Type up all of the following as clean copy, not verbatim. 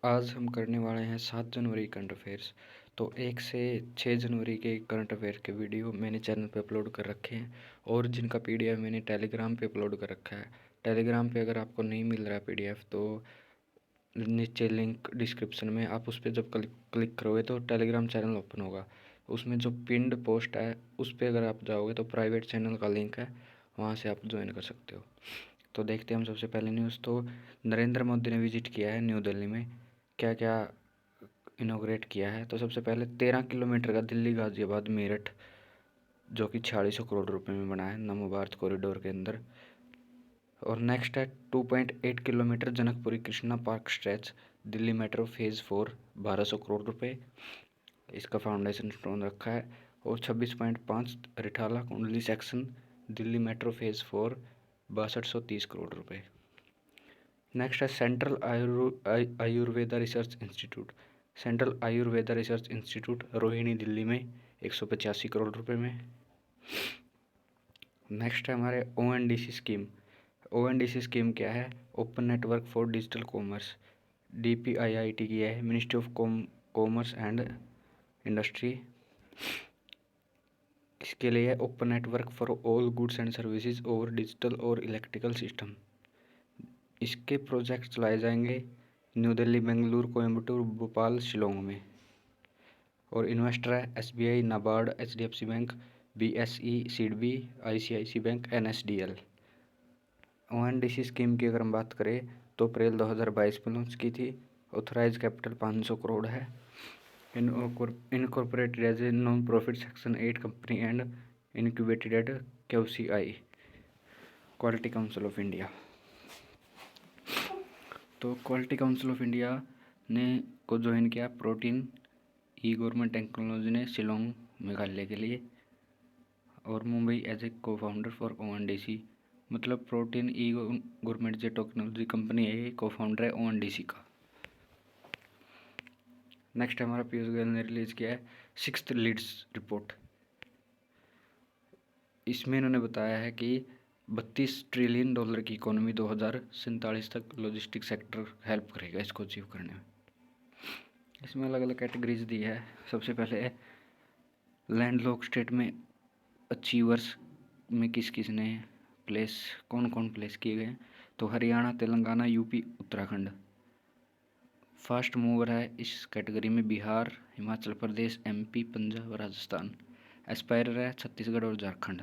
आज हम करने वाले हैं 7 जनवरी करंट अफेयर्स। तो 1 से 6 जनवरी के करंट अफेयर के वीडियो मैंने चैनल पे अपलोड कर रखे हैं और जिनका पीडीएफ मैंने टेलीग्राम पे अपलोड कर रखा है। टेलीग्राम पे अगर आपको नहीं मिल रहा है पीडीएफ तो नीचे लिंक डिस्क्रिप्शन में, आप उस पर जब क्लिक करोगे तो टेलीग्राम चैनल ओपन होगा। उसमें जो पिंड पोस्ट है उस पर अगर आप जाओगे तो प्राइवेट चैनल का लिंक है, वहाँ से आप ज्वाइन कर सकते हो। तो देखते हैं हम सबसे पहले न्यूज़। तो नरेंद्र मोदी ने विजिट किया है न्यू दिल्ली में, क्या क्या इनॉग्रेट किया है। तो सबसे पहले 13 किलोमीटर का दिल्ली गाज़ियाबाद मेरठ, जो कि 4600 करोड़ रुपए में बना है नमो भारत कॉरिडोर के अंदर। और नेक्स्ट है 2.8 kilometre Janakpuri Krishna park stretch Delhi metro phase 4 1200 crore रुपए, इसका फाउंडेशन स्टोन रखा है। और 26.5 रिठाला कुंडली section Delhi metro phase 4 6230 crore रुपए। नेक्स्ट है central Ayurveda research institute, central Ayurveda research institute Rohini Delhi में 185 करोड़ रुपए में। नेक्स्ट है हमारे ओएनडीसी स्कीम। ओएनडीसी स्कीम क्या है? Open network for digital commerce, DPIIT की है, ministry of commerce and industry. इसके लिए open network for all goods and services over digital और इलेक्ट्रिकल सिस्टम। इसके प्रोजेक्ट चलाए जाएंगे न्यू दिल्ली, बेंगलुरु, कोयम्बटूर, भोपाल, शिलोंग में। और इन्वेस्टर है SBI, NABARD, HDFC bank, BSE, SIDBI, ICIC bank, NSDL. ONDC scheme की अगर हम बात करें तो अप्रैल 2022 में लॉन्च की थी। ऑथराइज कैपिटल 500 करोड़ है। Incorporated as a non profit section 8 company and incubated at QCI, quality council of India. तो क्वालिटी काउंसिल ऑफ इंडिया ने को ज्वाइन किया प्रोटीन ई गवर्नमेंट टेक्नोलॉजी ने शिलोंग मेघालय के लिए, और मुंबई एज ए को फाउंडर फॉर ओएनडीसी। मतलब प्रोटीन ई गवर्नमेंट जो टेक्नोलॉजी कंपनी है, ये को फाउंडर है ओएनडीसी का। नेक्स्ट हमारा पीयूष गोयल ने रिलीज किया है 6th लीड्स रिपोर्ट। इसमें इन्होंने बताया है कि $32 ट्रिलियन की इकोनॉमी 2047 तक लॉजिस्टिक सेक्टर हेल्प करेगा इसको अचीव करने में। इसमें अलग अलग कैटेगरीज दी है। सबसे पहले है लैंडलॉक स्टेट में अचीवर्स में किस किस ने कौन कौन प्लेस किए गए। तो Haryana, Telangana, UP, Uttarakhand. Fast mover है इस कैटेगरी में बिहार, हिमाचल प्रदेश, एमपी, पंजाब, राजस्थान। एस्पायरर है छत्तीसगढ़ और झारखंड।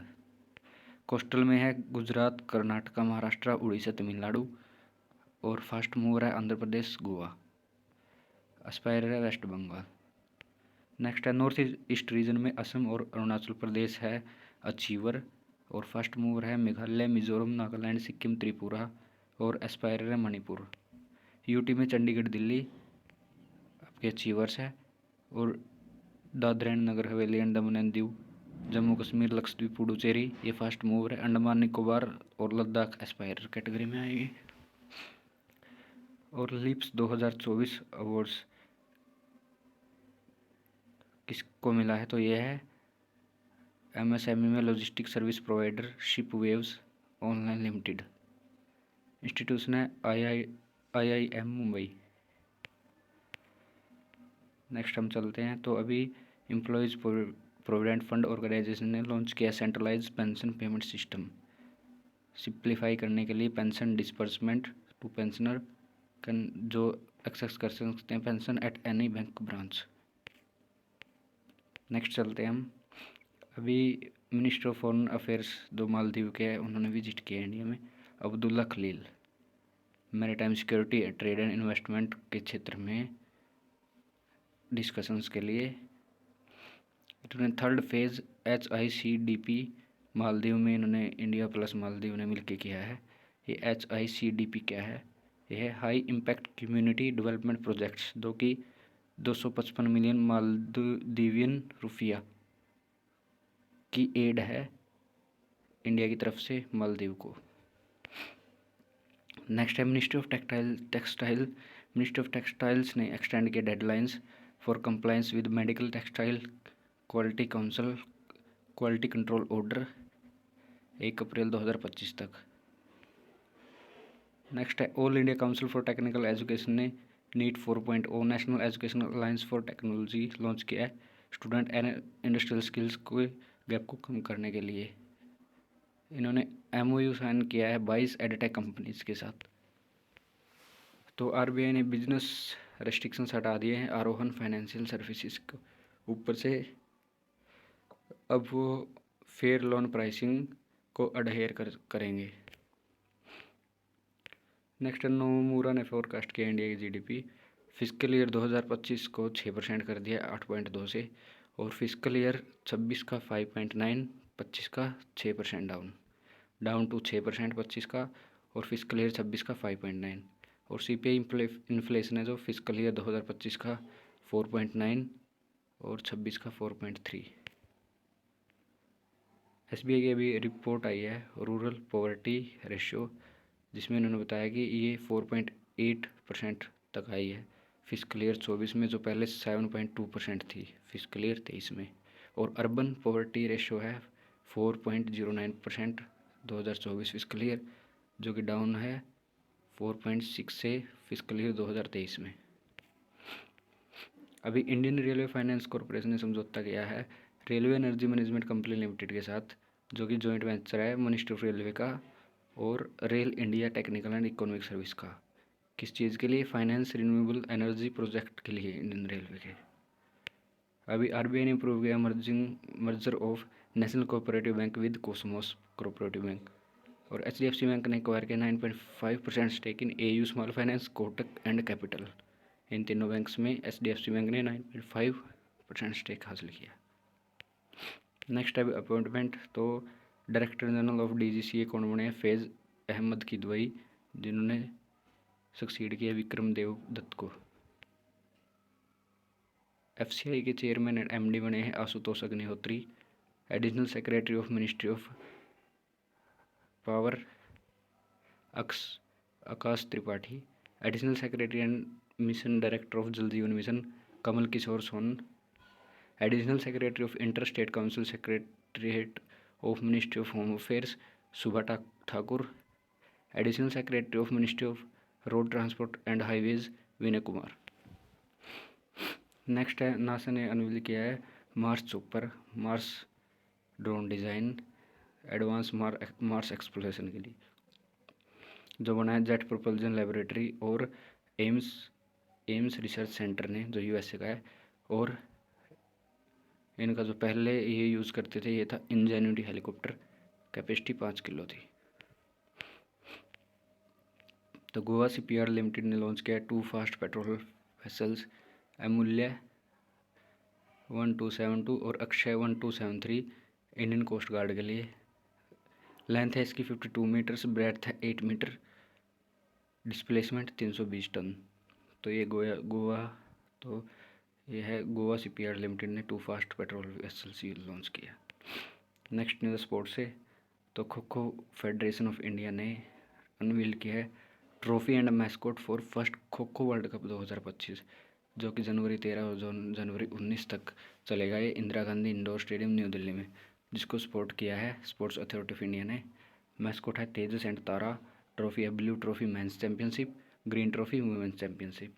कोस्टल में है गुजरात, कर्नाटका, महाराष्ट्र, उड़ीसा, तमिलनाडु। और फास्ट मूवर है आंध्र प्रदेश, गोवा। एस्पायरर है वेस्ट बंगाल। नेक्स्ट है नॉर्थ ईस्ट रीजन में असम और अरुणाचल प्रदेश है अचीवर। और फर्स्ट मूवर है मेघालय, मिजोरम, नागालैंड, सिक्किम, त्रिपुरा। और एस्पायरर है मणिपुर। यूटी में चंडीगढ़, दिल्ली आपके अचीवर्स है। और Dadra and Nagar Haveli and Daman and Diu, Jammu Kashmir, Lakshadweep, Puducherry ये फास्ट मूवर है। अंडमान निकोबार और लद्दाख एस्पायरर कैटेगरी में आएगी। और लिप्स 2024 अवार्ड्स किसको मिला है? तो ये है एमएसएमई में logistic service provider ship waves online limited. Institution है आईआईएम मुंबई। नेक्स्ट हम चलते हैं। तो अभी एम्प्लॉयज़ प्रोविडेंट फंड ऑर्गेनाइजेशन ने लॉन्च किया centralise pension payment system, simplify करने के लिए पेंशन डिस्बर्समेंट टू पेंशनर जो एक्सेस कर सकते हैं pension at any bank branch. Next चलते हैं हम। अभी मिनिस्टर ऑफ फॉरेन अफेयर्स जो मालदीव के हैं उन्होंने विजिट किया इंडिया में। Abdullah Khalil maritime security, trade and investment के क्षेत्र में डिस्कशंस के लिए। इन्होंने 3rd फेज़ HICDP मालदीव में इन्होंने इंडिया प्लस मालदीव ने मिलकर किया है। ये HICDP क्या है? ये है high impact community development projects, जो कि 255 मिलियन मालदीवियन रुपया की एड है इंडिया की तरफ से मालदीव को। नेक्स्ट है ministry of textile. Ministry of textiles ने एक्सटेंड किया deadlines for compliance with medical textile quality council quality control order 1 April 2025 तक। नेक्स्ट है all India council for technical education ने NEAT 4.0 national education alliance for technology launch किया है student and industrial skills को gap को कम करने के लिए। इन्होंने MOU साइन किया है 22 एडटेक कंपनीज के साथ। तो RBI ने बिजनेस रेस्ट्रिक्शंस हटा दिए हैं आरोहन फाइनेंशियल सर्विसेज को ऊपर से। अब वो फेयर लोन प्राइसिंग को अडहेयर करेंगे। नेक्स्ट नोमूरा ने फोरकास्ट किया इंडिया की GDP फिजिकल ईयर 2025 को 6% कर दिया 8.2 से, और फिजिकल ईयर 26 का 5.9, 25 का 6% डाउन टू 6% 25 का, और फिजिकल ईयर 26 का 5.9। और CPI इन्फ्लेशन है जो फिजिकल ईयर 2025 का 4.9 और 26 का 4.3। SBI की अभी रिपोर्ट आई है रूरल पॉवर्टी रेशियो, जिसमें उन्होंने बताया कि ये 4.8% तक आई है फिजिकल ईयर 24 में, जो पहले 7.2% थी फिजिकल ईयर 23 में। और अर्बन पॉवर्टी रेशियो है 4.09% 2024 फिजिकल ईयर, जो कि डाउन है 4.6 से फिजिकल ईयर 2023 में। अभी इंडियन रेलवे फाइनेंस कॉरपोरेशन ने समझौता किया है railway energy management company limited के साथ, जो कि जॉइंट वेंचर है मिनिस्ट्री ऑफ रेलवे का और rail India technical and economic service का। किस चीज़ के लिए? फाइनेंस रिन्यूएबल एनर्जी प्रोजेक्ट के लिए इंडियन रेलवे के। अभी RBI ने अप्रूव किया merger of national cooperative bank with Cosmos cooperative bank. और HDFC बैंक ने एक्वायर किया 9.5% stake in AU small finance, Kotak and capital. इन तीनों बैंक्स में HDFC बैंक ने 9.5% स्टेक हासिल किया। नेक्स्ट है अपॉइंटमेंट। तो डायरेक्टर जनरल ऑफ DGCA कौन बने? फैज़ अहमद किदवई, जिन्होंने सक्सीड किया विक्रम देव दत्त को। FCI के चेयरमैन एंड MD बने हैं Ashutosh Agnihotri. Additional secretary of ministry of power Akash Tripathi. Additional secretary and mission director of Jal Jeevan mission Kamal Kishore Son. Additional secretary of inter state council secretariat of ministry of home affairs Subha Thakur. Additional secretary of ministry of road transport and highways Vinay Kumar. Next है NASA ने unveil किया है Mars chopper, Mars drone design advance Mars exploration के लिए, जो बना है jet propulsion laboratory और एम्स रिसर्च सेंटर ने, जो USA का है। और इनका जो पहले ये यूज़ करते थे ये था इंजेन्यूटी हेलीकॉप्टर, कैपेसिटी 5 किलो थी। तो गोवा CPR लिमिटेड ने लॉन्च किया 2 फास्ट पेट्रोल वेसल्स, अमूल्य 1272 और अक्षय 1273 इंडियन कोस्ट गार्ड के लिए। लेंथ है इसकी 52 मीटर्स, ब्रेड्थ है 8 मीटर, डिस्प्लेसमेंट 320 टन। तो ये गोवा CPR लिमिटेड ने 2 फास्ट पेट्रोल वेसल्स लॉन्च किया। नेक्स्ट न्यूज़ स्पोर्ट्स से। तो kho kho federation of India ने अनवील किया है trophy and mascot for first kho kho world cup 2025, जो कि जनवरी 13 और जनवरी 19 तक चलेगा। ये Indira Gandhi indoor stadium new Delhi में, जिसको सपोर्ट किया है स्पोर्ट्स अथॉरिटी ऑफ इंडिया ने। मैस्कॉट है तेजस एंड तारा। ट्रॉफी है blue trophy men's championship, green trophy women's championship.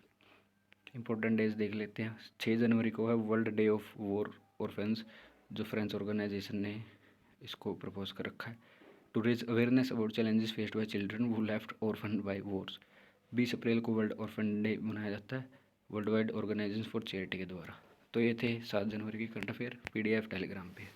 Important days देख लेते हैं। 6 जनवरी को है world day of war orphans, जो फ्रेंच ऑर्गेनाइजेशन ने इसको प्रपोज कर रखा है। To raise awareness about challenges faced by children who left orphan bye Wars. 20 अप्रैल को वर्ल्ड ऑर्फन डे मनाया जाता है world wide organisation for charity के द्वारा। तो ये थे 7 जनवरी की करंट अफेयर PDF टेलीग्राम पे।